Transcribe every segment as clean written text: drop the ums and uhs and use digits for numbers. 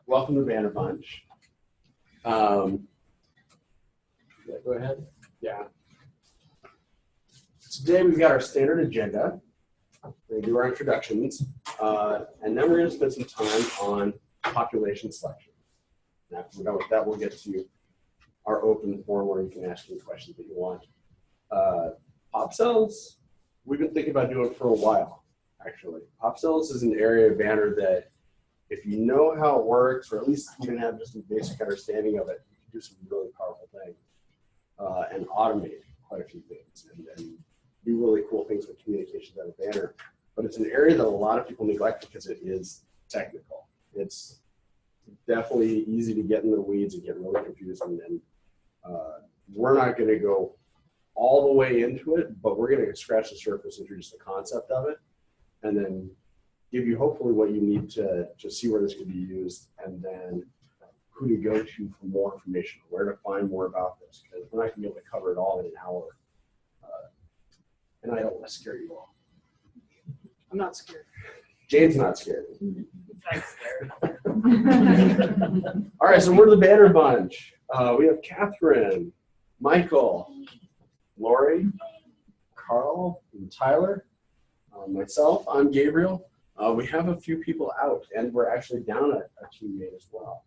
Welcome to Banner Bunch. Go ahead. Yeah. Today we've got our standard agenda. We're going to do our introductions, and then we're going to spend some time on population selection. And after we're done with that, we'll get to our open forum where you can ask any questions that you want. Pop cells, we've been thinking about doing for a while, actually. Pop cells is an area of Banner that if you know how it works, or at least even have just a basic understanding of it, you can do some really powerful things and automate quite a few things and do really cool things with communications out of Banner. But it's an area that a lot of people neglect because it is technical. It's definitely easy to get in the weeds and get really confused. And we're not going to go all the way into it, but we're going to scratch the surface, introduce the concept of it, and then give you hopefully what you need to see where this could be used, and then who to go to for more information, where to find more about this, because we're not going to be able to cover it all in an hour. And I don't want to scare you all. I'm not scared. Jane's not scared. I'm scared. All right, so we're the Banner Bunch. We have Catherine, Michael, Lori, Carl, and Tyler. Myself, I'm Gabriel. We have a few people out, and we're actually down a teammate as well.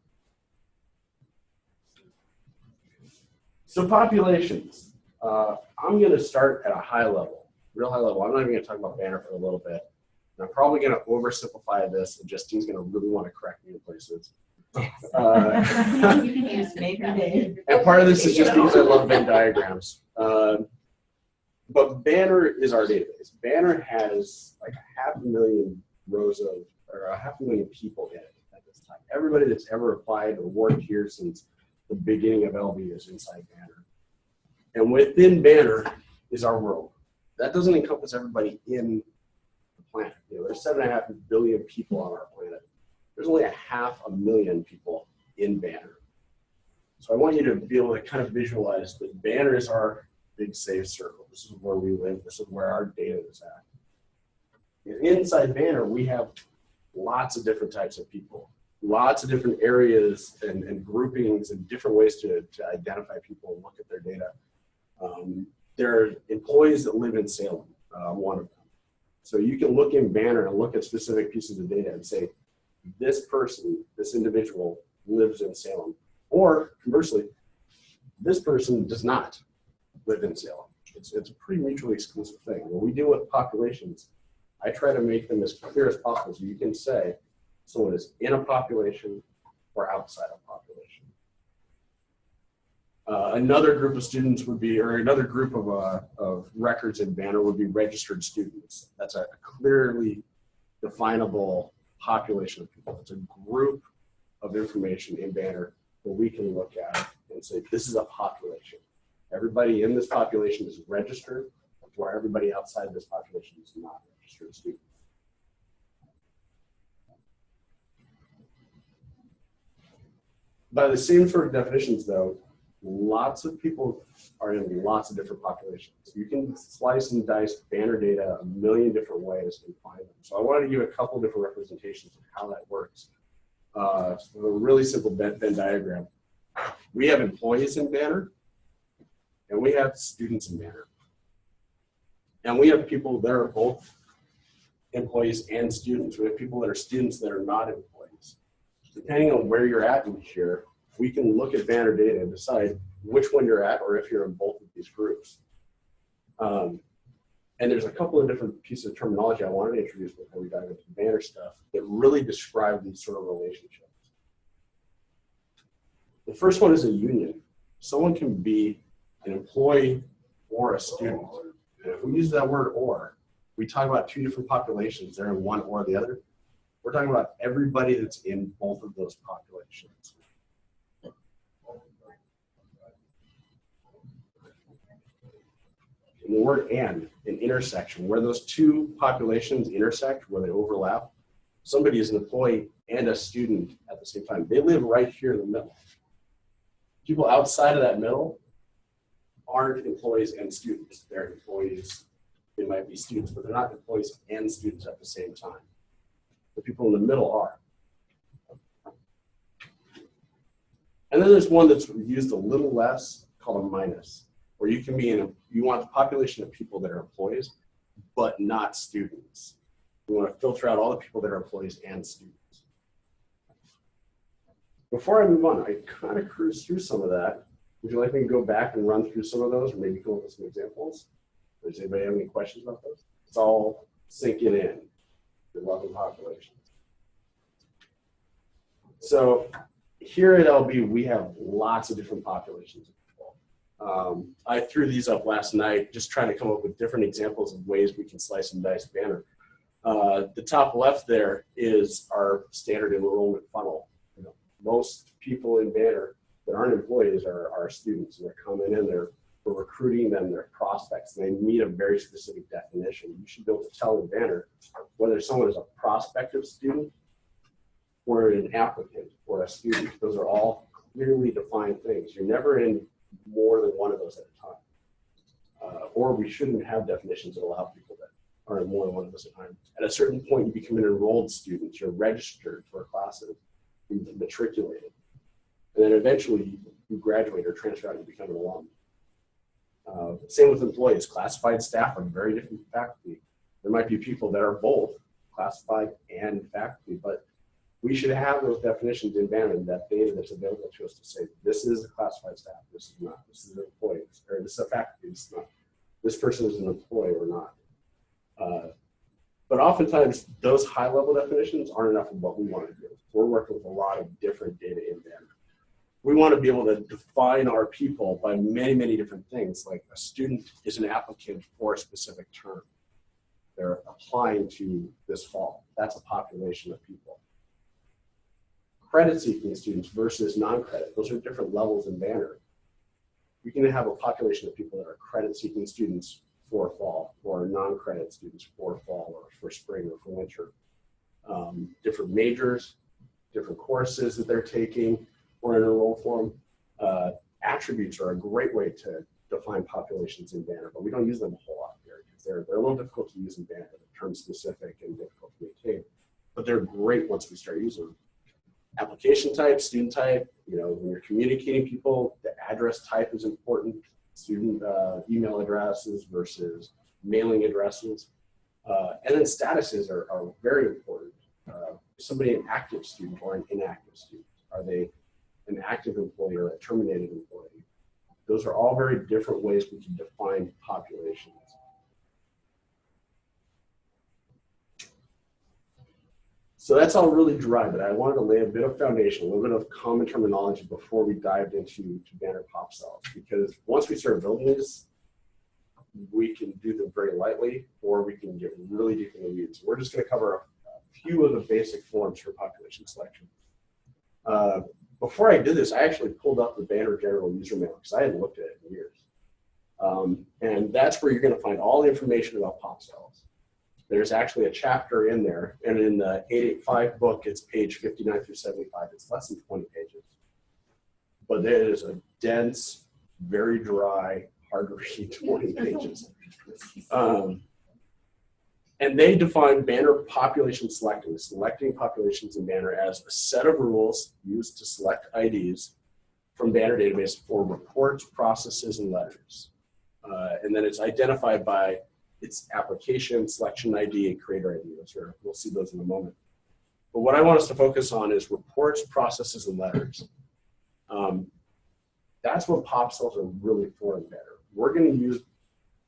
So populations. I'm going to start at a high level, real high level. I'm not even going to talk about Banner for a little bit. And I'm probably going to oversimplify this, and Justine's going to really want to correct me in places. And part of this is just because I love Venn diagrams. But Banner is our database. Banner has like 500,000 rows of, or 500,000 people in it at this time. Everybody that's ever applied or worked here since the beginning of LB is inside Banner. And within Banner is our world. That doesn't encompass everybody in the planet. You know, there's 7.5 billion people on our planet. There's only 500,000 people in Banner. So I want you to be able to kind of visualize that Banner is our big safe circle. This is where we live. This is where our data is at. And inside Banner, we have lots of different types of people, lots of different areas and groupings and different ways to identify people and look at their data. There are employees that live in Salem, one of them. So you can look in Banner and look at specific pieces of data and say, this person, this individual lives in Salem. Or conversely, this person does not live in Salem. It's a pretty mutually exclusive thing. When we deal with populations, I try to make them as clear as possible so you can say someone is in a population or outside a population. Another group of students would be, or another group of records in Banner would be registered students. That's a clearly definable population of people. It's a group of information in Banner that we can look at and say, this is a population. Everybody in this population is registered, where everybody outside this population is not registered student. By the same sort of definitions, though, lots of people are in lots of different populations. You can slice and dice Banner data a million different ways and find them. So I wanted to give a couple different representations of how that works. So a really simple Venn diagram. We have employees in Banner, and we have students in Banner. And we have people that are both employees and students. We have people that are students that are not employees. Depending on where you're at in here, we can look at Banner data and decide which one you're at or if you're in both of these groups. And there's a couple of different pieces of terminology I wanted to introduce before we dive into the Banner stuff that really describe these sort of relationships. The first one is a union. Someone can be an employee or a student. And if we use that word or, we talk about two different populations. They're in one or the other. We're talking about everybody that's in both of those populations. And the word and, an intersection, where those two populations intersect, where they overlap, somebody is an employee and a student at the same time. They live right here in the middle. People outside of that middle aren't employees and students. They're employees. They might be students, but they're not employees and students at the same time. The people in the middle are. And then there's one that's used a little less called a minus, where you can be you want the population of people that are employees, but not students. You want to filter out all the people that are employees and students. Before I move on, I kind of cruised through some of that. Would you like me to go back and run through some of those, or maybe come up with some examples? Does anybody have any questions about those? It's all sinking in, the loving populations. So here at LB, we have lots of different populations of people. I threw these up last night, just trying to come up with different examples of ways we can slice and dice Banner. The top left there is our standard enrollment funnel. You know, most people in Banner that aren't employees are students, and they're coming in, we're recruiting them, they're prospects, and they meet a very specific definition. You should be able to tell in Banner whether someone is a prospective student or an applicant or a student. Those are all clearly defined things. You're never in more than one of those at a time. Or we shouldn't have definitions that allow people that are in more than one of those at a time. At a certain point, you become an enrolled student. You're registered for classes. You're matriculated. And then eventually you graduate or transfer out and become an alum. Same with employees. Classified staff are very different from faculty. There might be people that are both classified and faculty, but we should have those definitions in Banner, that data that's available to us to say, this is a classified staff, this is not, this is an employee, or this is a faculty, this is not. This person is an employee or not. But oftentimes, those high-level definitions aren't enough of what we want to do. We're working with a lot of different data in Banner. We want to be able to define our people by many, many different things. Like a student is an applicant for a specific term. They're applying to this fall. That's a population of people. Credit-seeking students versus non-credit. Those are different levels in Banner. We can have a population of people that are credit-seeking students for fall, or non-credit students for fall, or for spring, or for winter. Different majors, different courses that they're taking, or in a role form. Attributes are a great way to define populations in Banner, but we don't use them a whole lot here because they're a little difficult to use in Banner. They're term-specific and difficult to maintain, but they're great once we start using them. Application type, student type, you know, when you're communicating people, the address type is important. Student email addresses versus mailing addresses. And then statuses are very important. Is somebody an active student or an inactive student? Are they an active employee or a terminated employee? Those are all very different ways we can define populations. So that's all really dry, but I wanted to lay a bit of foundation, a little bit of common terminology before we dived into Banner pop cells, because once we start building these, we can do them very lightly, or we can get really deep in the weeds. We're just going to cover a few of the basic forms for population selection. Before I did this, I actually pulled up the Banner General User Manual because I hadn't looked at it in years. And that's where you're going to find all the information about pop cells. There's actually a chapter in there, and in the 885 book, it's page 59 through 75. It's less than 20 pages. But it is a dense, very dry, hard to read 20 pages. And they define Banner population selecting populations in Banner as a set of rules used to select IDs from Banner database for reports, processes, and letters. And then it's identified by its application, selection ID, and creator ID. We'll see those in a moment. But what I want us to focus on is reports, processes, and letters. That's what pop cells are really for in Banner. We're going to use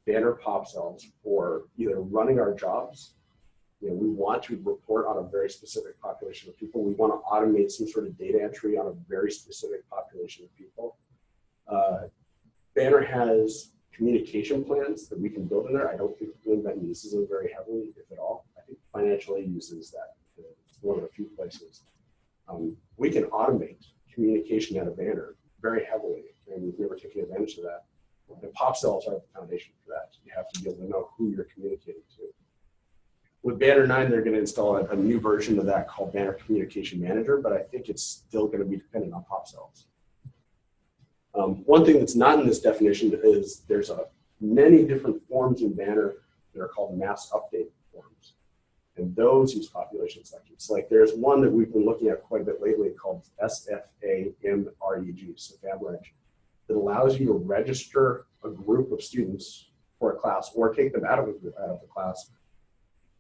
Banner pop cells for either running our jobs. You know, we want to report on a very specific population of people. We want to automate some sort of data entry on a very specific population of people. Banner has communication plans that we can build in there. I don't think Winvet uses them very heavily, if at all. I think financial aid uses that. It's one of the few places. We can automate communication out of Banner very heavily, and we've never taken advantage of that. And pop cells are the foundation for that. You have to be able to know who you're communicating to. With Banner 9, they're going to install a new version of that called Banner Communication Manager, but I think it's still going to be dependent on pop cells. One thing that's not in this definition is there's many different forms in Banner that are called mass update forms. And those use population sections. Like there's one that we've been looking at quite a bit lately called SFAMRUS. REG, so FabReg, that allows you to register a group of students for a class or take them out of the class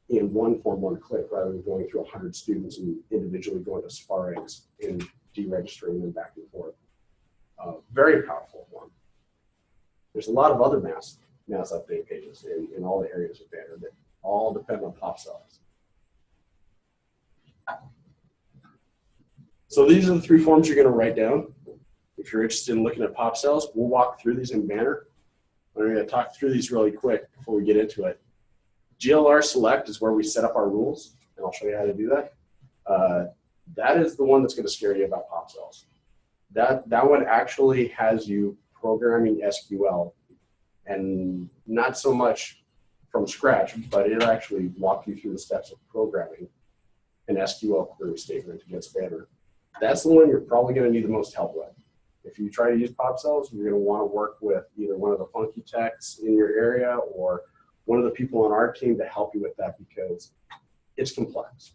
in one form, one click, rather than going through 100 students and individually going to SFAREGs and deregistering them back and forth. Very powerful one. There's a lot of other mass update pages in all the areas of Banner that all depend on pop cells. So these are the 3 forms you're going to write down. If you're interested in looking at pop cells, we'll walk through these in Banner. I'm going to talk through these really quick before we get into it. GLR select is where we set up our rules, and I'll show you how to do that. That is the one that's going to scare you about pop cells. That one actually has you programming SQL, and not so much from scratch, but it'll actually walk you through the steps of programming an SQL query statement against Banner. That's the one you're probably going to need the most help with. If you try to use pop cells, you're going to want to work with either one of the funky techs in your area or one of the people on our team to help you with that, because it's complex.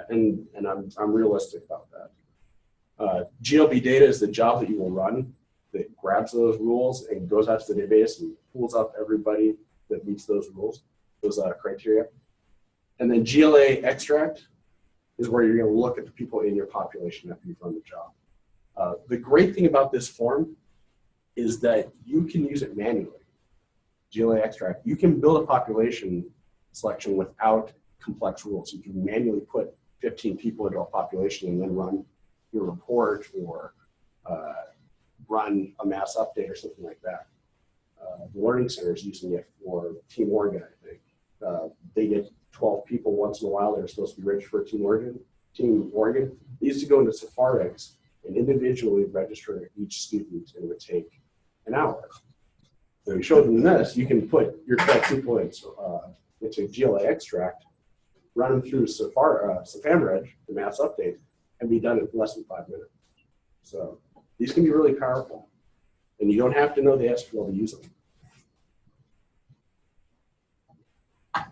And I'm realistic about that. GLB data is the job that you will run that grabs those rules and goes out to the database and pulls up everybody that meets those rules, those criteria. And then GLA extract is where you're going to look at the people in your population after you've run the job. The great thing about this form is that you can use it manually. GLA extract, you can build a population selection without complex rules. You can manually put 15 people into a population and then run your report or run a mass update or something like that. The Learning Center is using it for Team Oregon, I think. They get 12 people once in a while that are supposed to be registered for Team Oregon. They used to go into SFAREGs and individually register each student, and it would take an hour. So you show them this, you can put your 12 people into GLA extract, run them through FabReg, the mass update, and be done in less than 5 minutes. So these can be really powerful, and you don't have to know the SQL to use them.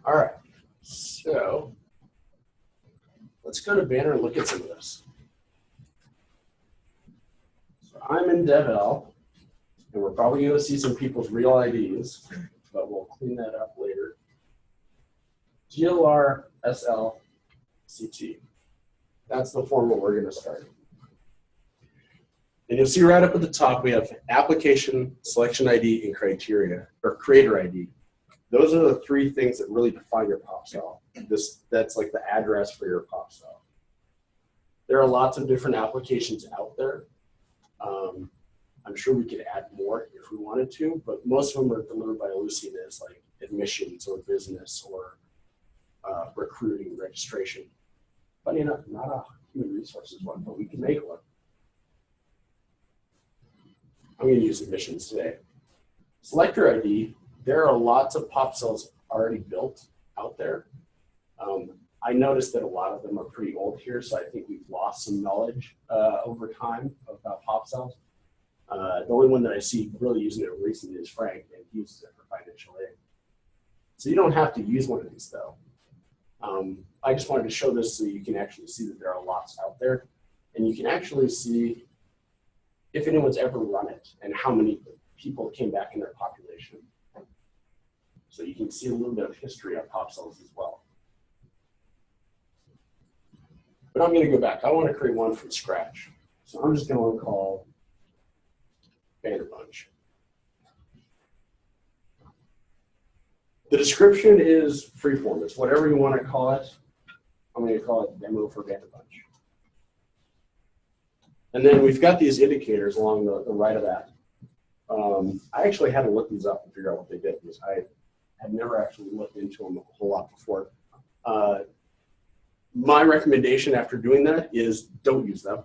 All right, so let's go to Banner and look at some of this. So I'm in DevL, and we're probably going to see some people's real IDs, but we'll clean that up later. GLR SLCT. That's the form that we're going to start. And you'll see right up at the top, we have application, selection ID, and criteria, or creator ID. Those are the 3 things that really define your pop cell. That's like the address for your pop cell. There are lots of different applications out there. I'm sure we could add more if we wanted to, but most of them are delivered by Ellucian as like admissions or business or recruiting registration. Funny enough, not a human resources one, but we can make one. I'm going to use admissions today. Selector ID, there are lots of pop cells already built out there. I noticed that a lot of them are pretty old here, so I think we've lost some knowledge over time about pop cells. The only one that I see really using it recently is Frank, and he uses it for financial aid. So you don't have to use one of these, though. I just wanted to show this so you can actually see that there are lots out there, and you can actually see if anyone's ever run it and how many people came back in their population. So you can see a little bit of history on pop cells as well. But I'm going to go back. I want to create one from scratch. So I'm just going to call Banner Bunch. The description is freeform. It's whatever you want to call it. I'm going to call it Demo for Banner Bunch. And then we've got these indicators along the right of that. I actually had to look these up and figure out what they did, because I had never actually looked into them a whole lot before. My recommendation after doing that is don't use them.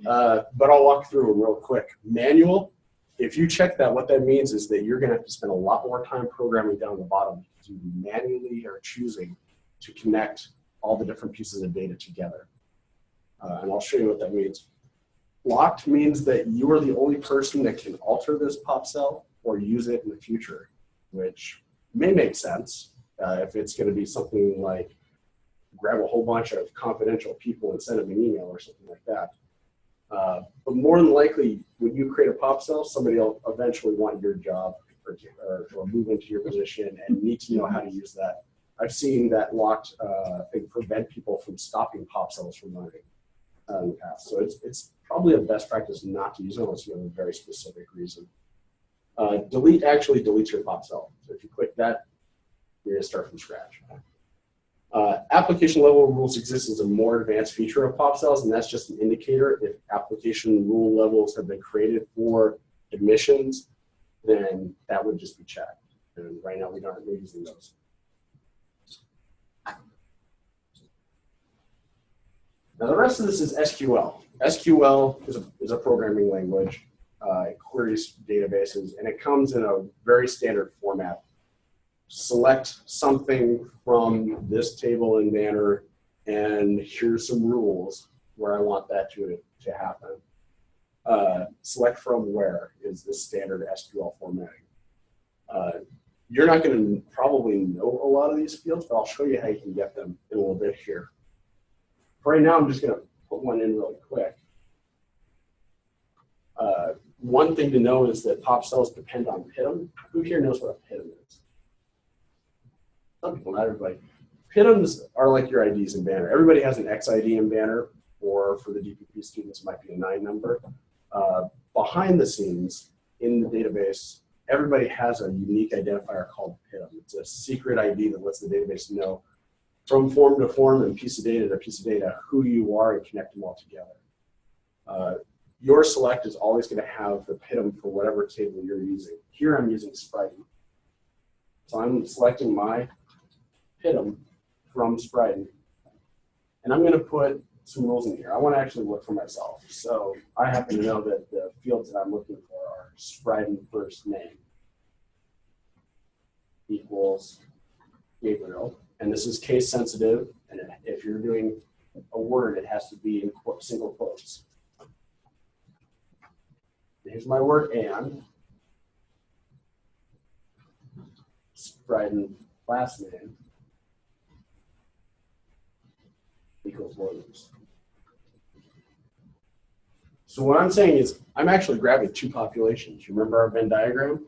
But I'll walk through them real quick. Manual, if you check that, what that means is that you're going to have to spend a lot more time programming down the bottom, because you manually are choosing to connect all the different pieces of data together. And I'll show you what that means. Locked means that you are the only person that can alter this pop cell or use it in the future, which may make sense if it's going to be something like grab a whole bunch of confidential people and send them an email or something like that. But more than likely, when you create a pop cell, somebody will eventually want your job or move into your position and need to know how to use that. I've seen that locked thing prevent people from stopping pop cells from learning in the past. So it's probably a best practice not to use it unless you have a very specific reason. Delete actually deletes your pop cell. So if you click that, you're going to start from scratch. Application level rules exist as a more advanced feature of pop cells, and that's just an indicator. If application rule levels have been created for admissions, then that would just be checked. And right now we aren't using those. Now the rest of this is SQL. SQL is a programming language. It queries databases, and it comes in a very standard format. Select something from this table in Banner, and here's some rules where I want that to happen. Select from where is the standard SQL formatting. You're not going to probably know a lot of these fields, but I'll show you how you can get them in a little bit here. For right now, I'm just going to put one in really quick. One thing to know is that pop cells depend on PITM. Who here knows what a PITM is? Some people, not everybody. PITMs are like your IDs in Banner. Everybody has an XID in Banner, or for the DPP students, it might be a 9 number. Behind the scenes in the database, everybody has a unique identifier called PITM. It's a secret ID that lets the database know from form to form and piece of data to piece of data who you are and connect them all together. Your select is always going to have the PITM for whatever table you're using. Here I'm using Sprighton. So I'm selecting my PITM from Sprighton. And I'm going to put some rules in here. I want to actually look for myself. So I happen to know that the fields that I'm looking for are Sprighton first name equals Gabriel. And this is case sensitive. And if you're doing a word, it has to be in single quotes. Here's my word and. Sprighton last name equals Williams. So what I'm saying is I'm actually grabbing two populations. You remember our Venn diagram?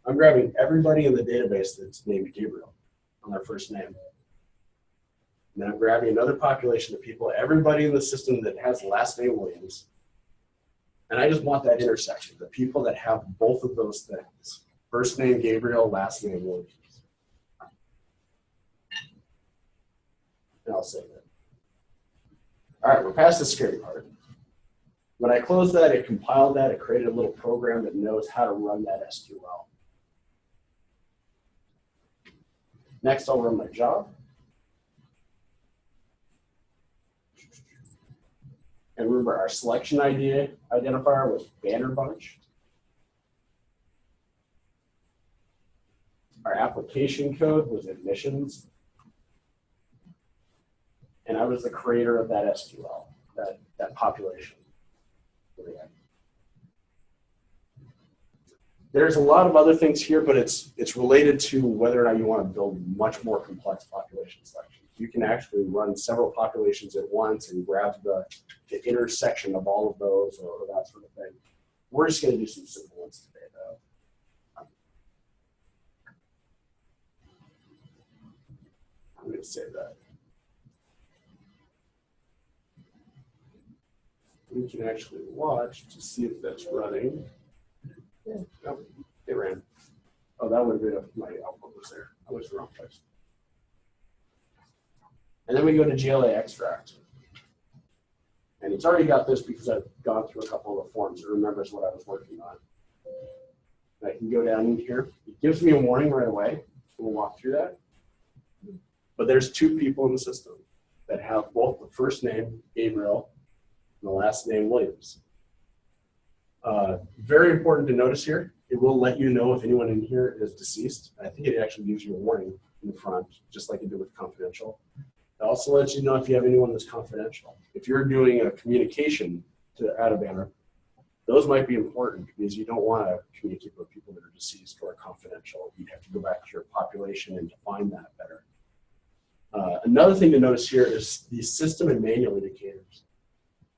I'm grabbing everybody in the database that's named Gabriel on their first name. And then I'm grabbing another population of people, everybody in the system that has the last name Williams. And I just want that intersection, the people that have both of those things. First name Gabriel, last name Williams. And I'll save it. All right, we're past the scary part. When I closed that, it compiled that, it created a little program that knows how to run that SQL. Next, I'll run my job. And remember, our selection ID identifier was Banner Bunch. Our application code was admissions. And I was the creator of that SQL, that population. There's a lot of other things here, but it's related to whether or not you want to build much more complex population selection. You can actually run several populations at once and grab the intersection of all of those or that sort of thing. We're just going to do some simple ones today, though. I'm going to save that. We can actually watch to see if that's running. Yeah, no, it ran. Oh, that would have been my output was there. I was the wrong place. And then we go to GLA extract. And it's already got this because I've gone through a couple of the forms. It remembers what I was working on. And I can go down in here. It gives me a warning right away. We'll walk through that. But there's two people in the system that have both the first name, Gabriel, and the last name, Williams. Very important to notice here. It will let you know if anyone in here is deceased. I think it actually gives you a warning in the front, just like it did with confidential. It also lets you know if you have anyone that's confidential. If you're doing a communication to add a banner, those might be important because you don't want to communicate with people that are deceased or confidential. You have to go back to your population and define that better. Another thing to notice here is the system and manual indicators.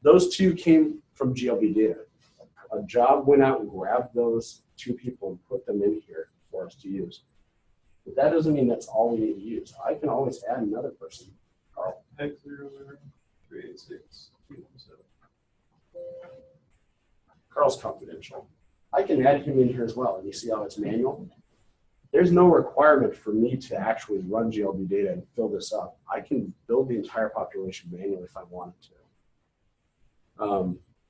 Those two came from GLB data. A job went out and grabbed those 2 people and put them in here for us to use. But that doesn't mean that's all we need to use. I can always add another person. Carl. X0386. Carl's confidential. I can add him in here as well. And you see how it's manual? There's no requirement for me to actually run GLB data and fill this up. I can build the entire population manually if I wanted to.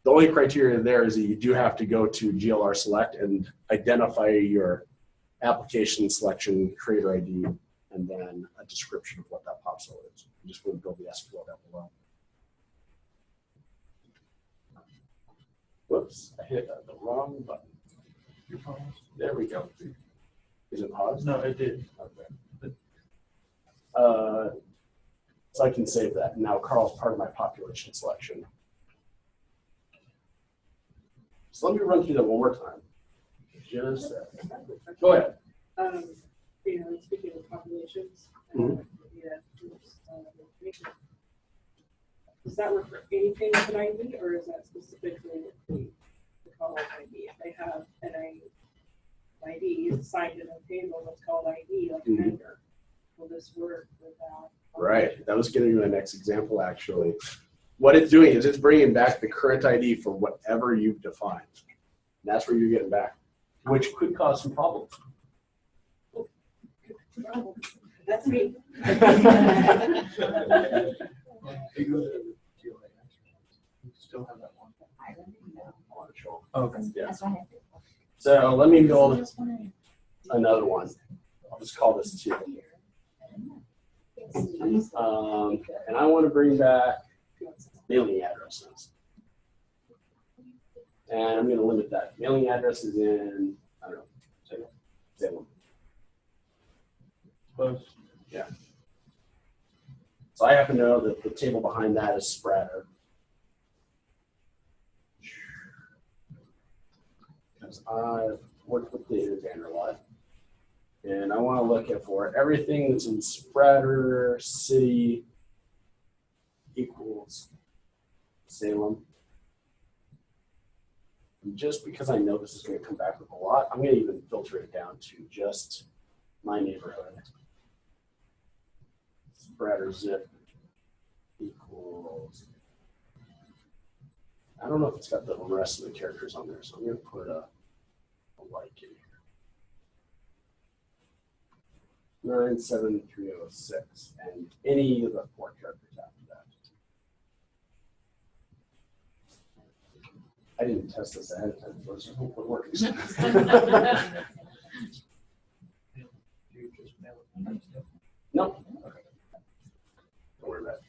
The only criteria there is that you do have to go to GLR select and identify your application selection, creator ID, and then a description of what that PopCell is. You just want to build the SQL down below. Whoops, I hit the wrong button. There we go. Is it paused? No, it did. Okay. So I can save that. Now Carl's part of my population selection. So let me run through that one more time. Just go ahead. Speaking of populations, does that work for anything with an ID, or is that specifically the call ID? If they have an ID assigned in a table that's called ID, like a vendor, will this work with that? Right. That was getting to my next example, actually. What it's doing is it's bringing back the current ID for whatever you've defined. And that's where you're getting back, which could cause some problems. That's me. Still have that one. Okay. Yeah. That's why So let me build another one. I'll just call this 2. And I want to bring back mailing addresses. And I'm going to limit that. Mailing addresses in, I don't know, Salem. Close. Yeah. So I happen to know that the table behind that is Spreader. Because I've worked with David Vander a lot. And I want to look at for everything that's in Spreader, city equals Salem. And just because I know this is going to come back with a lot, I'm going to even filter it down to just my neighborhood. Spreader zip equals. I don't know if it's got the rest of the characters on there, so I'm going to put a like in here. 97306 and any of the 4 characters after that. I didn't test this ahead of time, so let's hope it works. No. Okay. Don't worry about it.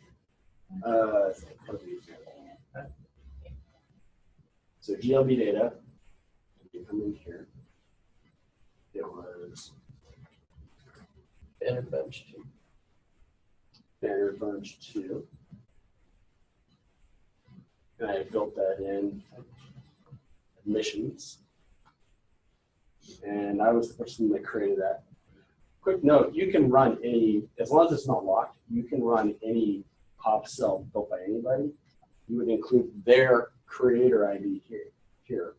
So GLB data, you come in here. It was Banner Bunch 2. Banner Bunch 2. And I built that in admissions. And I was the person that created that. Quick note, you can run any, as long as it's not locked, you can run any PopCell built by anybody. You would include their creator ID here.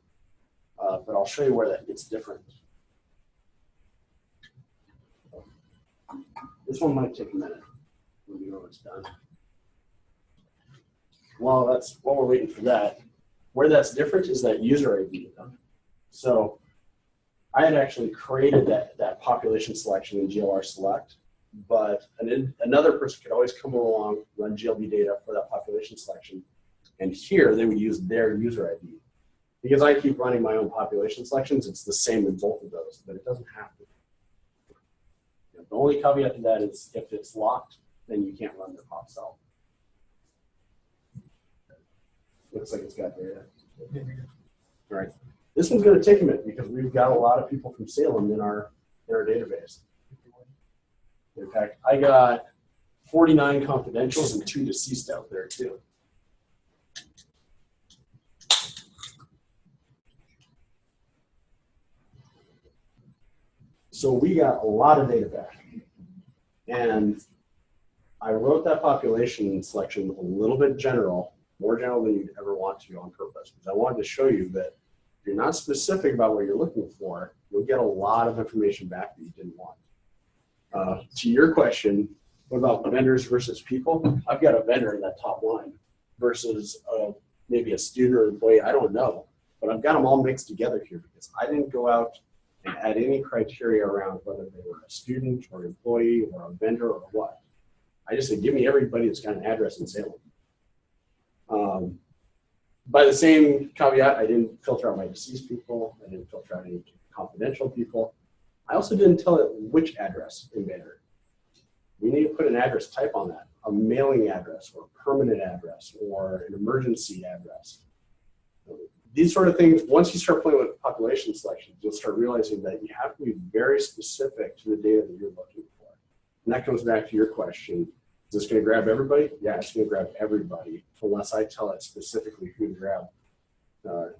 But I'll show you where that gets different. This one might take a minute when you know it's done. While we're waiting for that, where that's different is that user ID. So I had actually created that population selection in GLR select, but another person could always come along, run GLB data for that population selection, and here they would use their user ID. Because I keep running my own population selections, it's the same in both of those, but it doesn't have to. The only caveat to that is if it's locked, then you can't run the PopCell. Looks like it's got data. All right. This one's going to take a minute because we've got a lot of people from Salem in our database. In fact, I got 49 confidentials and 2 deceased out there too. So we got a lot of data back. And I wrote that population selection a little bit general more general than you'd ever want to on purpose, because I wanted to show you that if you're not specific about what you're looking for, you'll get a lot of information back that you didn't want. To your question, what about vendors versus people? I've got a vendor in that top line versus maybe a student or employee, I don't know, but I've got them all mixed together here because I didn't go out and add any criteria around whether they were a student or employee or a vendor or what. I just said, give me everybody that's got an address in Salem. By the same caveat, I didn't filter out my deceased people. I didn't filter out any confidential people. I also didn't tell it which address in Banner. We need to put an address type on that, a mailing address or a permanent address or an emergency address. These sort of things, once you start playing with population selection, you'll start realizing that you have to be very specific to the data that you're looking for. And that comes back to your question. Is this going to grab everybody? Yeah, it's going to grab everybody, unless I tell it specifically who to grab.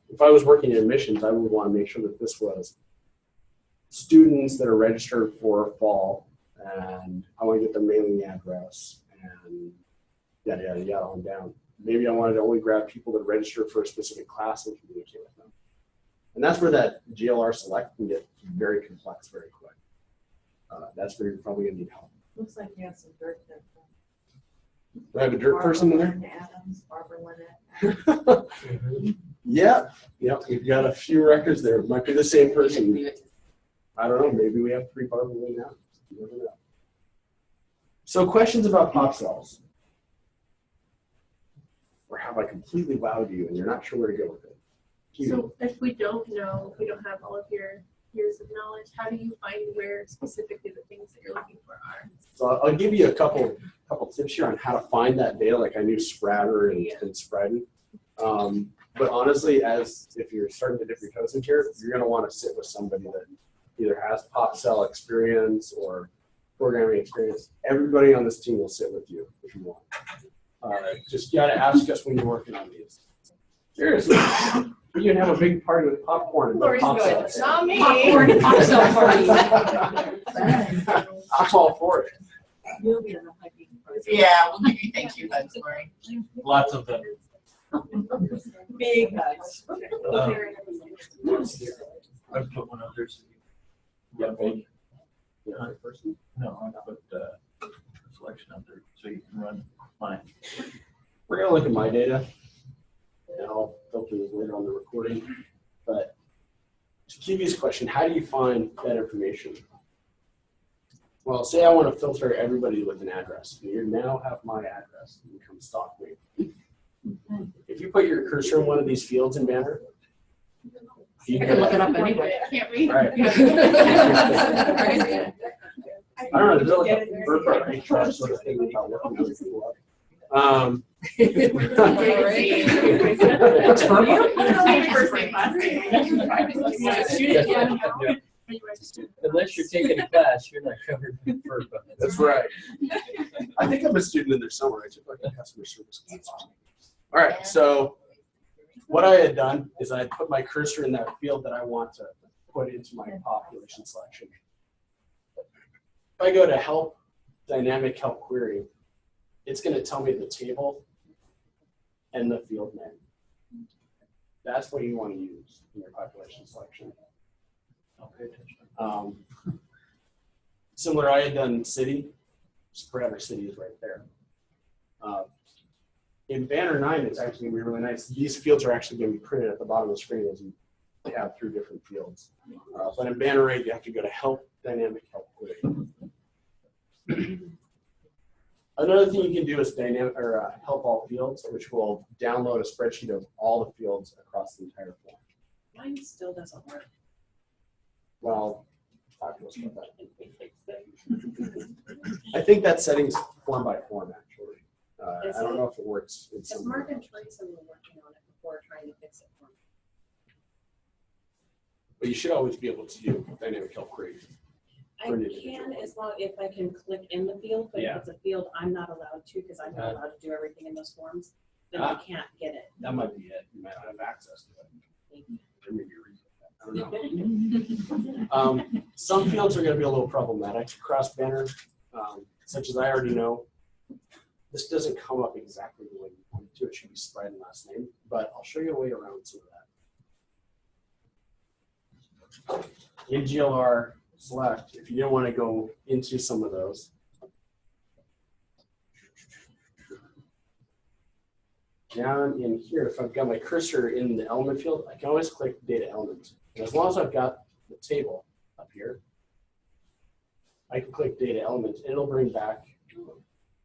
If I was working in admissions, I would want to make sure that this was students that are registered for fall, and I want to get their mailing address, and yada, yada, yada, on down. Maybe I wanted to only grab people that register for a specific class and communicate with them. And that's where that GLR select can get very complex very quick. That's where you're probably going to need help. Looks like you have some dirt there. Do I have a dirt person in there? Barbara Adams, Barbara Lynette. Yeah, we've got a few records there. It might be the same person. I don't know. Maybe we have 3 Barbara Lynn now. You never know. So questions about pop cells. Or have I completely wowed you and you're not sure where to go with it? So if we don't know, if we don't have all of your years of knowledge, how do you find where specifically the things that you're looking for are? So I'll give you a couple tips here on how to find that data, like I knew Spratter and Spreading. But honestly, if you're starting to dip your toes in here, you're going to want to sit with somebody that either has pop cell experience or programming experience. Everybody on this team will sit with you if you want. Just got to ask us when you're working on these. Seriously, you can have a big party with popcorn and Lori's pop good. cells. Not me. Popcorn and pop cell party. I'm all for it. You'll be in the hiking party. Yeah, we'll give you thank you hugs, Lori. Lots of them. Big hugs. I put one up there. So Yeah, big. Person. no, I put selection up there so you can run mine. We're going to look at my data, and I'll filter this later on the recording. But to Kiwi's question, how do you find that information? Well, say I want to filter everybody with an address. You now have my address. You come stalk me. If you put your cursor in one of these fields in Banner, you I can look it up anyway. Can't read. Right. I don't know, there's like a birthright HR sort of thing about working with people up. It's from you? Unless you're taking a class, you're not covered for That's right. I think I'm a student in there somewhere. I took like a customer service class. All right, so what I had done is I put my cursor in that field that I want to put into my population selection. If I go to help, dynamic help query, it's going to tell me the table and the field name. That's what you want to use in your population selection. I'll pay attention. Similar, I had done city. Spreader city is right there. In Banner 9, it's actually going to be really nice. These fields are actually going to be printed at the bottom of the screen as you have 3 different fields. But in Banner 8, you have to go to help, dynamic help query. Another thing you can do is dynamic or help all fields, which will download a spreadsheet of all the fields across the entire form. Mine still doesn't work. Well, talk to us about that. I think that setting's form by form, actually. I don't know if it works in Because some. Mark and Teresa were working on it before trying to fix it for me. But you should always be able to do dynamic help query. I can as long if I can click in the field, but if Yeah. it's a field I'm not allowed to because I'm not allowed to do everything in those forms, then I can't get it. That might be it. You might not have access to it. There may be a reason for that. I don't know. Some fields are going to be a little problematic across Banner, such as I already know. This doesn't come up exactly the way you want it too. It should be Sprite and last name, but I'll show you a way around some of that. In GLR Select, if you didn't want to go into some of those, down in here, if I've got my cursor in the element field, I can always click data element. And as long as I've got the table up here, I can click data element. It'll bring back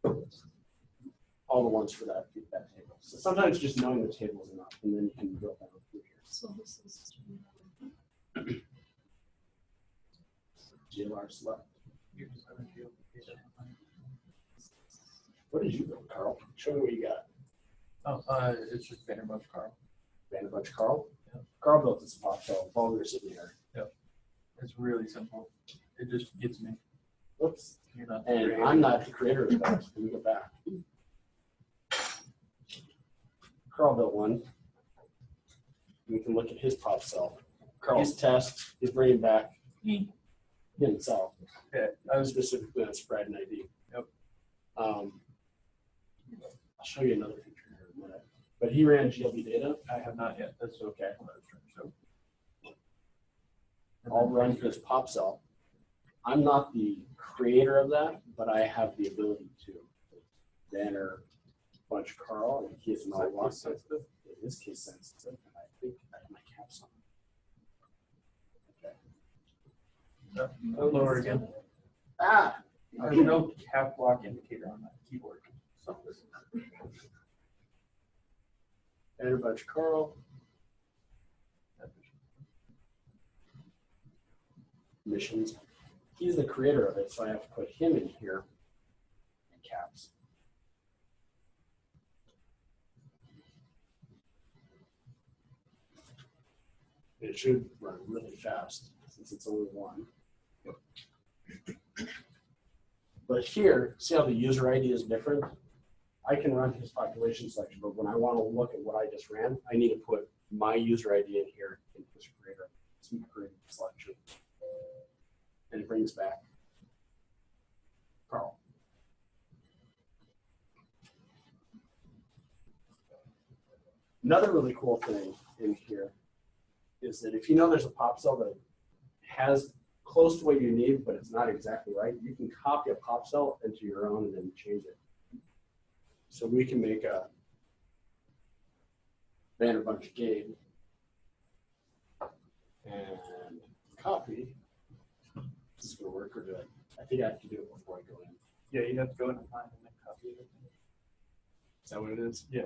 all the ones for that table. So sometimes just knowing the table is enough, and then you can drill down through here. So this is. GLR Select. What did you build, Carl? Show me what you got. Oh, it's just Vanderbilt Carl. Vanderbilt Carl? Yeah. Carl built this pop cell. Vulgar's in here. It's really simple. It just gets me. Whoops. You're not And creative. I'm not the creator of that. Let me go back. Carl built one. We can look at his pop cell. Carl's test is bringing back himself. Yeah, I was Specifically on Sprite and ID. Yep. I'll show you another feature here in a minute. But he ran GLB data. I have not yet. That's okay. What I was trying to show. I'll run his pop cell. I'm not the creator of that, but I have the ability to. Banner, bunch Carl, and he is not lock sensitive. It is case sensitive, and I think I have my caps on. Okay. Lower again. Ah! There's no cap lock indicator on that keyboard. So Banner, bunch Carl. Missions. He's the creator of it, so I have to put him in here in caps. It should run really fast since it's only one. But here, see how the user ID is different? I can run his population selection, but when I want to look at what I just ran, I need to put my user ID in here in his creator. So create selection. And it brings back Carl. Another really cool thing in here is that if you know there's a pop cell that has close to what you need, but it's not exactly right, you can copy a pop cell into your own and then change it. So we can make a Vanderbilt game and copy. This is going to work or do I think I have to do it before I go in. yeah, you have to go in and find and then copy it. Is that what it is? Yeah.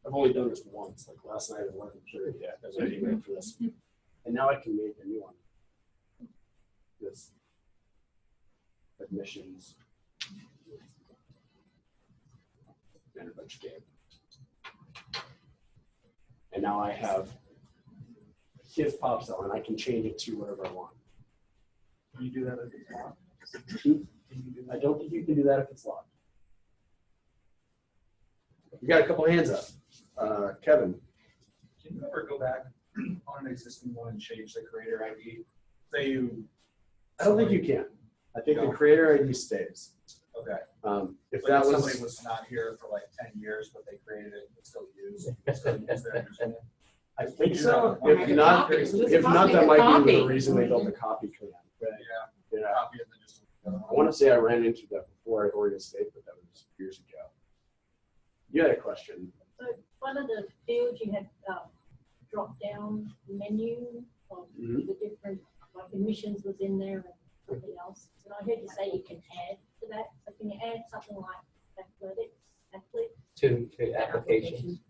I've only done this once, like last night at 11:30, as I came in for this. And now I can make a new one. This admissions Vanderbilt game. And now I have his pop cell and I can change it to whatever I want. Can you do that if it's locked? I don't think you can do that if it's locked. We got a couple hands up. Kevin. Can you ever go back on an existing one and change the creator ID? Say you. I don't think you can. I think the creator ID stays. Okay. If Like that if was, somebody was not here for like 10 years, but they created it and still use, you can still use their username. I think You so. know, If not, Copy. if not, that might be the reason they built the copy command. But, Yeah, yeah, copy it and then just. I want to say I ran into that before at Oregon State, but that was years ago. You had a question. So one of the fields you had drop down menu of Mhm. the different, like emissions was in there and something else. And I heard you say you can add to that. So can you add something like athlete? To applications.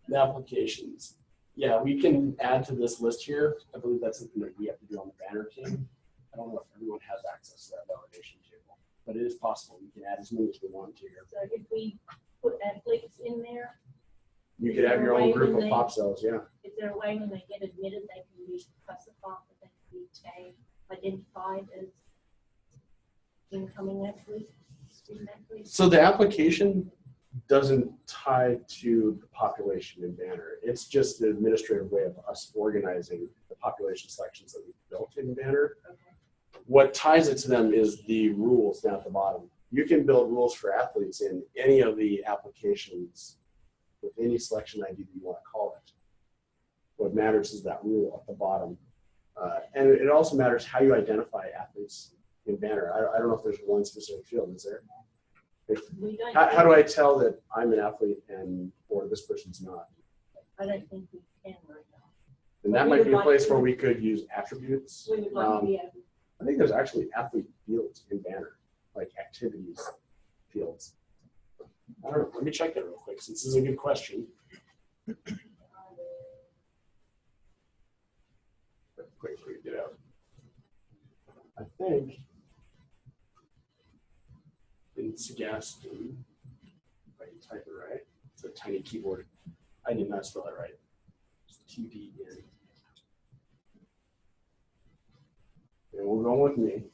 The applications. Yeah, we can add to this list here. I believe that's something that we have to do on the banner team. I don't know if everyone has access to that validation table, but it is possible. We can add as many as we want to here. So if we put athletes in there, You could have your own group of pop cells, yeah. is there a way when they get admitted, they can be classified, that they can be tagged, identified as incoming athletes, student athletes? So the application doesn't tie to the population in Banner. It's just the administrative way of us organizing the population selections that we built in Banner. what ties it to them is the rules down at the bottom. You can build rules for athletes in any of the applications with any selection ID that you want to call it. What matters is that rule at the bottom. And it also matters how you identify athletes in Banner. I don't know if there's one specific field, is there? We don't. How do I tell that I'm an athlete or this person's not? I don't think we can right now. And Well, that we might would be a like place to- where we could use attributes. We would like to be able. I think there's actually athlete fields in Banner, like activities fields. I don't know. Let me check that real quick since this is a good question. Quick for you to get out. I think in Sagaston, if I can type it right, it's a tiny keyboard. I did not spell it right. It's TDN. And we'll go with me.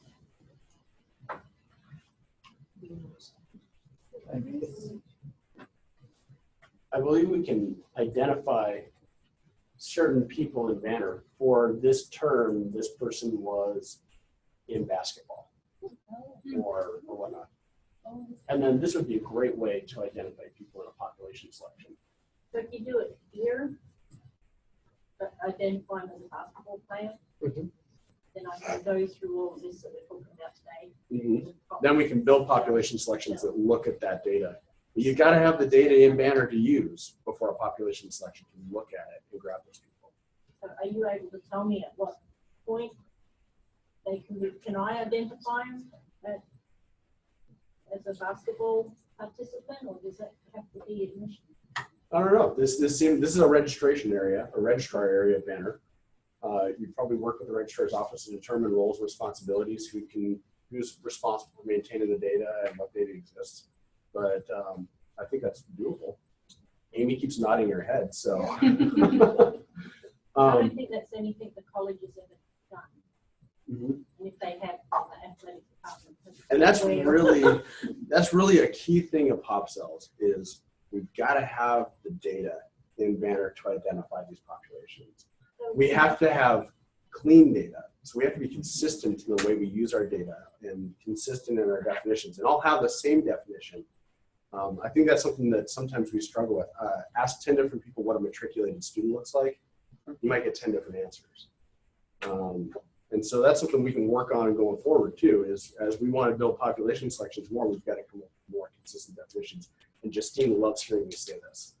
I believe we can identify certain people in Banner. For this term, this person was in basketball or whatnot. And then this would be a great way to identify people in a population selection. So if you do it here, but identify them as a basketball player, Mhm. then I can go through all of this that we're talking about today. Then we can build population selections that look at that data. But you got to have the data in Banner to use before a population selection can look at it and grab those people. So are you able to tell me at what point they can I identify them as a basketball participant, or does that have to be admission? I don't know. This is a registration area, a registrar area of Banner. You probably work with the registrar's office to determine roles, responsibilities, who's responsible for maintaining the data and what data exists. But I think that's doable. Amy keeps nodding her head, so. I don't think that's anything the college has ever done. Mhm. And if they have the athletic department. And that's really a key thing of pop cells is we've got to have the data in Banner to identify these populations. We have to have clean data. So we have to be consistent in the way we use our data and consistent in our definitions and all have the same definition. I think that's something that sometimes we struggle with. Ask 10 different people what a matriculated student looks like. You might get 10 different answers. And so that's something we can work on going forward too, is as we want to build population selections more, we've got to come up with more consistent definitions. And Justine loves hearing me say this.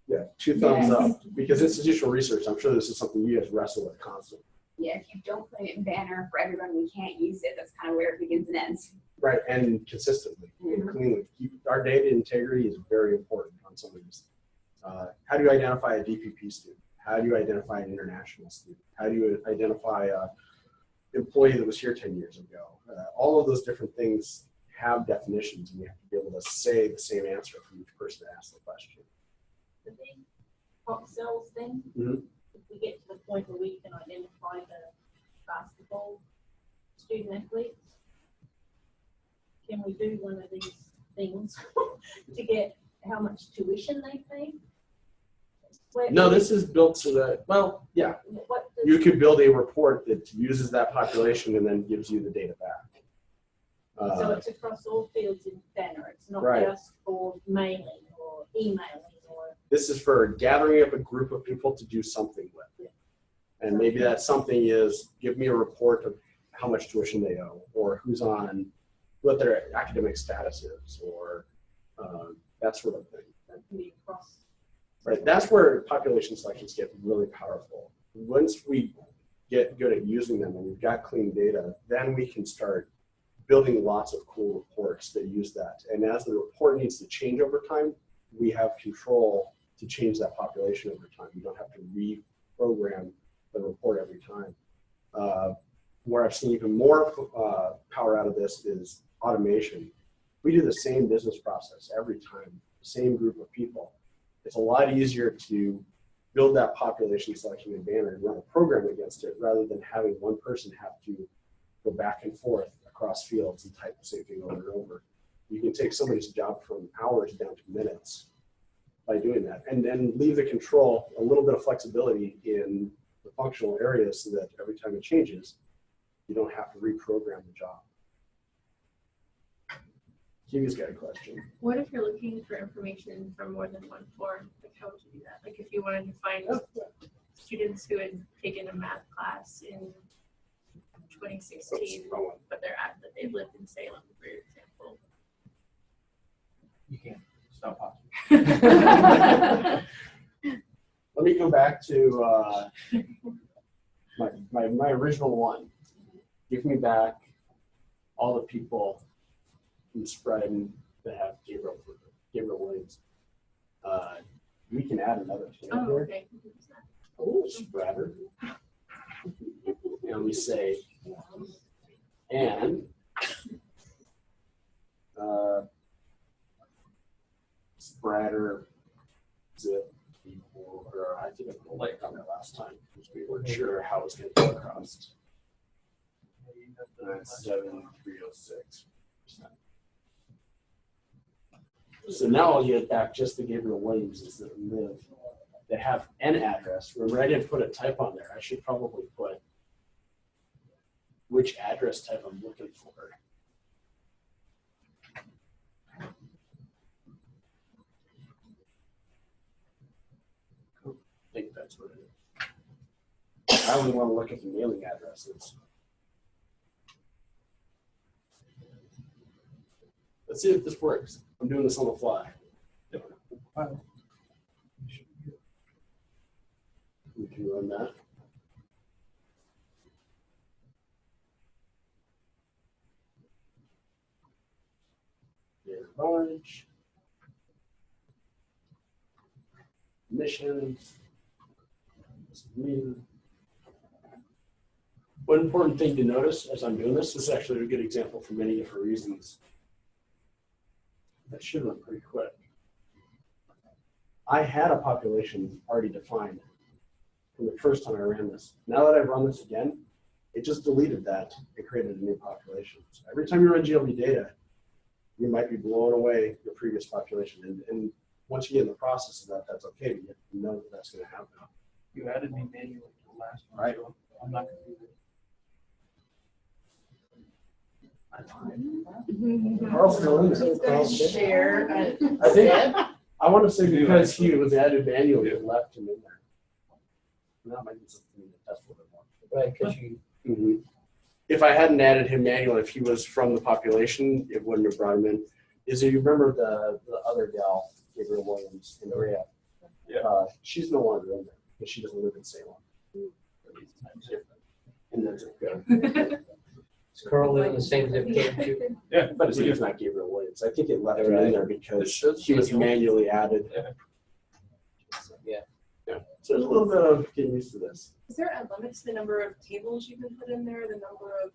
Yeah, 2 thumbs up. Because institutional research, I'm sure this is something you guys wrestle with constantly. Yeah, if you don't put it in Banner for everyone, we can't use it. That's kind of where it begins and ends. Right, and consistently and cleanly. Our data integrity is very important on some of these. How do you identify a DPP student? How do you identify an international student? How do you identify an employee that was here 10 years ago? All of those different things have definitions, and you have to be able to say the same answer from each person that asks the question. The big pop cells thing, Mhm. if we get to the point where we can identify the basketball student athletes, can we do one of these things to get how much tuition they pay? No, this is built so that, well, yeah, What does- you could build a report that uses that population and then gives you the data back. So it's across all fields in Banner, it's not Right. just for mailing or emailing or. This is for gathering up a group of people to do something with. Yeah. And maybe that something is give me a report of how much tuition they owe or what their academic status is or that sort of thing. That can be across. Right, that's where population selections get really powerful. Once we get good at using them and we've got clean data, then we can start building lots of cool reports that use that. And as the report needs to change over time, we have control to change that population over time. We don't have to reprogram the report every time. Where I've seen even more power out of this is automation. We do the same business process every time, same group of people. It's a lot easier to build that population selection in Banner and run a program against it rather than having one person have to go back and forth across fields and type the same thing over and over. You can take somebody's job from hours down to minutes by doing that, and then leave the control, a little bit of flexibility in the functional areas so that every time it changes, You don't have to reprogram the job. Kiwi's got a question. What if you're looking for information from more than one form? Like, how would you do that? Like, if you wanted to find students who had taken a math class in 2016, but that they lived in Salem, for example. You can't stop talking. Let me go back to my original one. Give me back all the people in spreading that have Gabriel Williams. We can add another table Oh, here. okay. Spreader. And we say, and spreader zip equal, or I think I put a like on that last time because we weren't sure how it's going to go across. That's 7,306%. So now I'll get back just the Gabriel Williamses that live, that have an address. Remember, I didn't put a type on there. I should probably put which address type I'm looking for. I think that's what it is. I only want to look at the mailing addresses. Let's see if this works. I'm doing this on the fly. We can run that. Large. Missions. One important thing to notice as I'm doing this is actually a good example for many different reasons. That should run pretty quick. I had a population already defined from the first time I ran this. Now that I've run this again, it just deleted that and created a new population. So every time you run GLB data, you might be blowing away your previous population. And once you get in the process of that, that's okay. But you have to know that that's going to happen. You added me manually to the last one, Right. so I'm not gonna do this. Carl's still in there. Guys share. I think I want to say because he was added manually, it left him in there. That might be something to test a little bit more. Right, because you, If I hadn't added him manually, if he was from the population, it wouldn't have brought him in. Is you remember the other gal, Gabriel Williams in Maria? Yeah. She's no longer in there because she doesn't live in Salem. And that's good. is Carl in the same zip code too? Yeah, But his name's not Gabriel Williams. I think it left him in Right. there It because should he was be. manually added. Yeah. Yeah. So there's a little bit of getting used to this. Is there a limit to the number of tables you can put in there, the number of,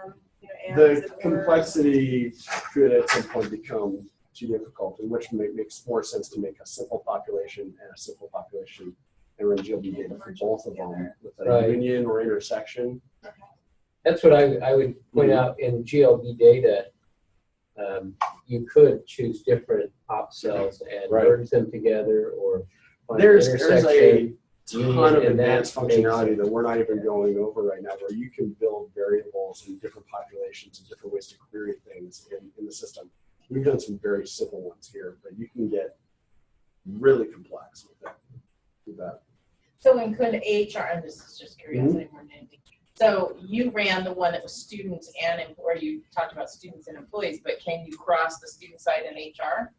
ands The and words? complexity could at some point become too difficult, in which makes more sense to make a simple population and a simple population and run GLB data for both of them with a Right. union or intersection. That's what I would point out in GLB data. You could choose different pop cells and Right. merge them together or find There's intersection. a ton of and that advanced makes functionality it- that we're not even going over right now, where you can build variables in different populations and different ways to query things in the system. We've done some very simple ones here, but you can get really complex with that. With that. So when could HR, and this is just curiosity more than anything. So you ran the one that was students and, or you talked about students and employees, but can you cross the student side in HR?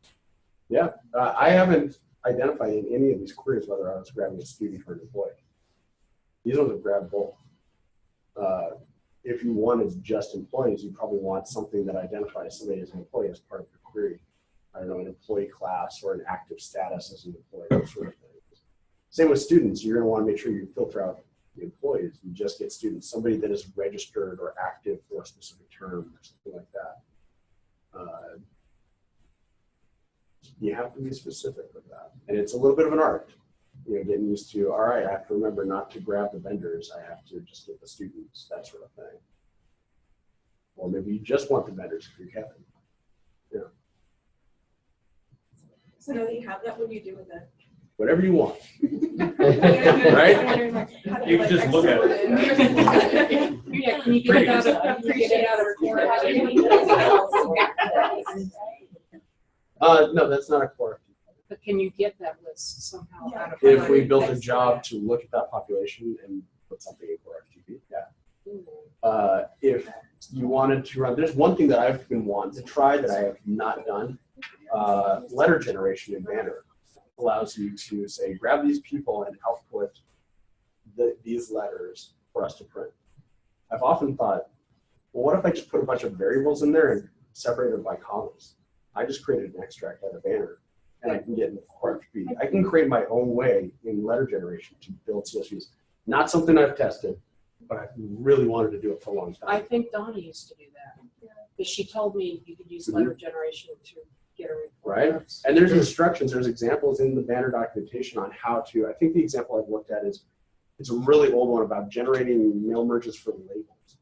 Yeah, I haven't identified in any of these queries whether I was grabbing a student or an employee. These ones have grabbed both. If you wanted just employees, you probably want something that identifies somebody as an employee as part of your query. I don't know, an employee class or an active status as an employee, those sort of things. Same with students, you're gonna want to make sure you filter out the employees. You just get students, somebody that is registered or active for a specific term or something like that. You have to be specific with that. And it's a little bit of an art, getting used to, all right, I have to remember not to grab the vendors. I have to just get the students, that sort of thing. Or maybe you just want the vendors if you have them. So now that you have that, what do you do with it? whatever you want. Right? You can just look at it. Yeah, can you get it out of, can you get it out of? No, that's not a core. But can you get that list somehow out of? If we built a job to look at that population and put something in core FTP, yeah. If you wanted to run, there's one thing that I've been wanting to try that I have not done. Letter generation in Banner allows you to say, grab these people and output these letters for us to print. I've often thought, well, what if I just put a bunch of variables in there and separate them by columns? I just created an extract out of Banner, and I can get in core FTP. I can create my own way in letter generation to build CSVs. Not something I've tested, but I really wanted to do it for a long time. I think Donna used to do that. Because she told me you could use letter generation to get a report. Right? And there's instructions, there's examples in the Banner documentation on how to, I think the example I've looked at is, it's a really old one about generating mail merges for labels.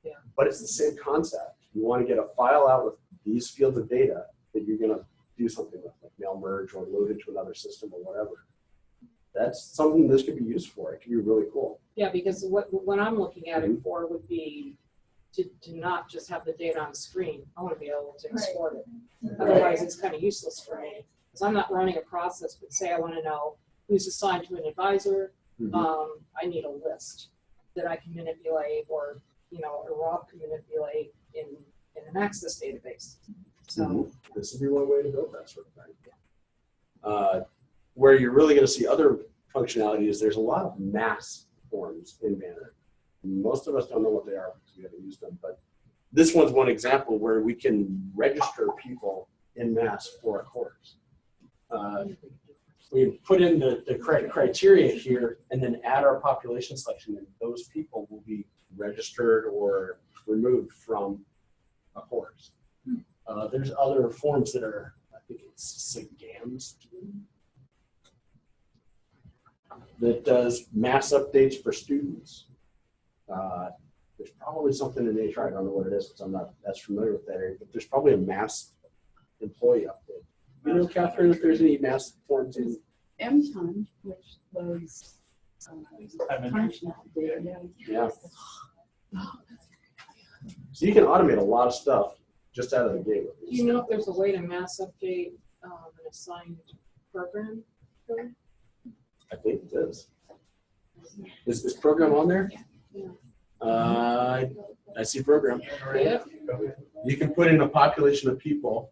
Yeah. But it's the same concept. You want to get a file out with these fields of data that you're going to do something with, like mail merge or load into another system or whatever. That's something this could be used for. It could be really cool. Yeah, because what I'm looking at it for would be to not just have the data on the screen. I want to be able to export it. Otherwise, it's kind of useless for me. Because I'm not running a process, but say I want to know who's assigned to an advisor. I need a list that I can manipulate, or or Rob can manipulate in an Access database. So this would be one way to build that sort of thing. Where you're really going to see other functionality is there's a lot of mass forms in Banner. Most of us don't know what they are because we haven't used them, but this one's one example where we can register people in mass for a course. We put in the criteria here and then add our population selection, and those people will be registered or removed from a course. There's other forms that are, I think it's SIGAMS, that does mass updates for students. There's probably something in HR, I don't know what it is because I'm not as familiar with that area, but there's probably a mass employee update. You know, Catherine, if there's any mass forms in MTime, which was functional data. Yeah. So you can automate a lot of stuff just out of the gate. do you know if there's a way to mass update an assigned program? I think it is. Is this program on there? Yeah. I see program. Yep. You can put in a population of people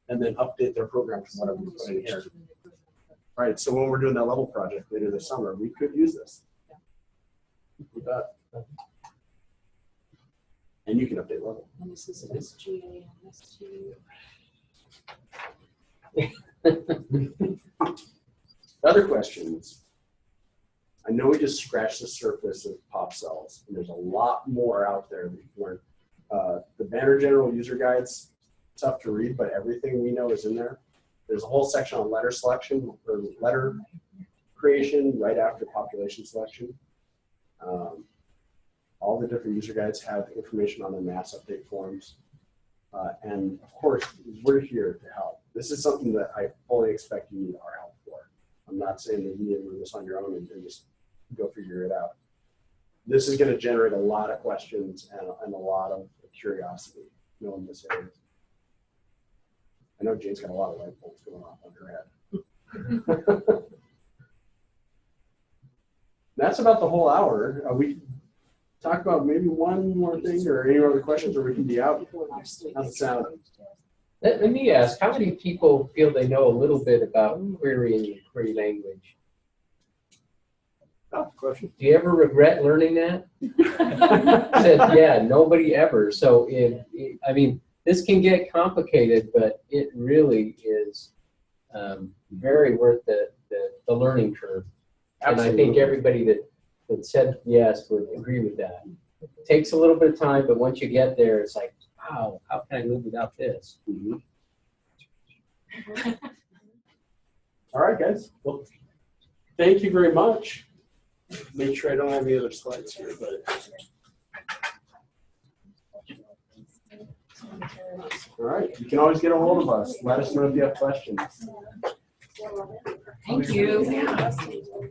and then update their program from whatever you put in here. Right, so when we're doing that level project later this summer, we could use this. You bet. And you can update level. And this is SGA and ST. Other questions? I know we just scratched the surface of pop cells, and there's a lot more out there that you can learn. The Banner General User Guide's tough to read, but everything we know is in there. There's a whole section on letter selection or letter creation right after population selection. All the different user guides have information on the mass update forms. And of course, we're here to help. This is something that I fully expect you need our help for. I'm not saying that you need to do this on your own and just go figure it out. This is going to generate a lot of questions and a lot of curiosity in this area. I know Jane's got a lot of light bulbs going off on her head. That's about the whole hour. We talk about maybe one more thing or any other questions, or we can be out. How's it sound? Let me ask, how many people feel they know a little bit about querying and query language? Oh, question. Do you ever regret learning that? Said, yeah, nobody ever. So, I mean, this can get complicated, but it really is very worth the learning curve. Absolutely. And I think everybody that said yes would agree with that. It takes a little bit of time, but once you get there, it's like, wow, how can I live without this? Mm-hmm. All right, guys. Well, thank you very much. Make sure I don't have any other slides here, but. All right, you can always get a hold of us. Let us know if you have questions. Thank you. Yeah.